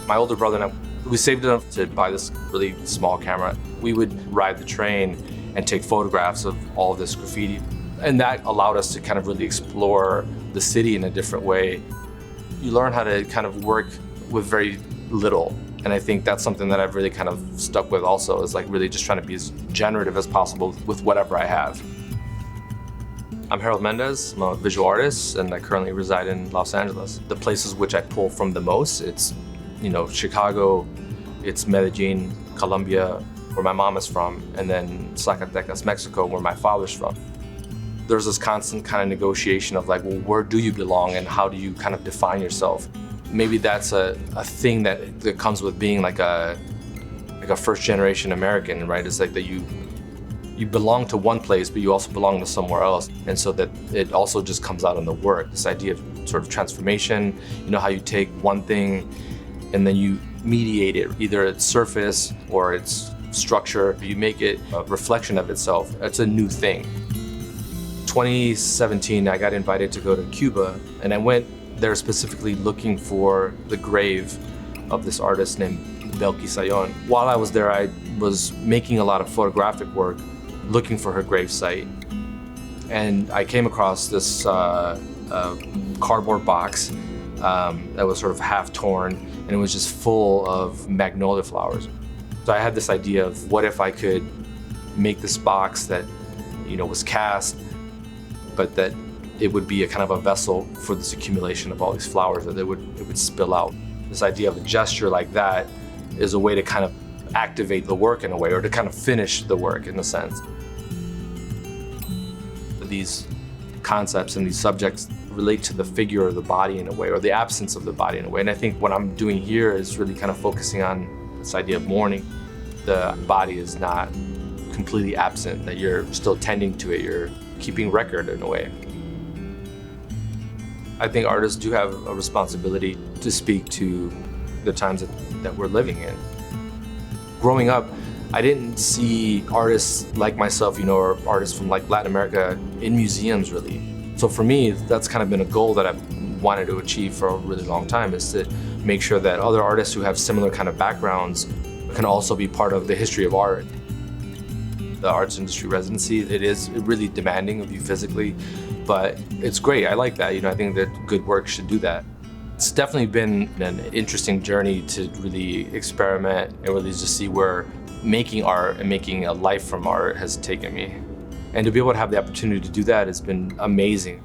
My older brother and I, we saved enough to buy this really small camera. We would ride the train and take photographs of all of this graffiti. And that allowed us to kind of really explore the city in a different way. You learn how to kind of work with very little. And I think that's something that I've really kind of stuck with also, is like really just trying to be as generative as possible with whatever I have. I'm Harold Mendez. I'm a visual artist, and I currently reside in Los Angeles. The places which I pull from the most, it's, Chicago, it's Medellin, Colombia, where my mom is from, and then Zacatecas, Mexico, where my father's from. There's this constant kind of negotiation of like, well, where do you belong and how do you kind of define yourself? Maybe that's a thing that comes with being like a first generation American, right? It's like that you belong to one place, but you also belong to somewhere else. And so that it also just comes out in the work, this idea of sort of transformation, how you take one thing and then you mediate it, either its surface or its structure, you make it a reflection of itself. It's a new thing. 2017, I got invited to go to Cuba, and I went there specifically looking for the grave of this artist named Belkis Sayon. While I was there, I was making a lot of photographic work, looking for her gravesite. And I came across this cardboard box that was sort of half torn, and it was just full of magnolia flowers. So I had this idea of what if I could make this box that, was cast, but that it would be a kind of a vessel for this accumulation of all these flowers, that it would spill out. This idea of a gesture like that is a way to kind of activate the work in a way, or to kind of finish the work in a sense. These concepts and these subjects relate to the figure of the body in a way, or the absence of the body in a way. And I think what I'm doing here is really kind of focusing on this idea of mourning. The body is not completely absent, that you're still tending to it, you're keeping record in a way. I think artists do have a responsibility to speak to the times that we're living in. Growing up, I didn't see artists like myself, or artists from like Latin America in museums really. So for me, that's kind of been a goal that I've wanted to achieve for a really long time, is to make sure that other artists who have similar kind of backgrounds can also be part of the history of art. The arts industry residency, it is really demanding of you physically, but it's great. I like that. I think that good work should do that. It's definitely been an interesting journey to really experiment and really just see where making art and making a life from art has taken me. And to be able to have the opportunity to do that has been amazing.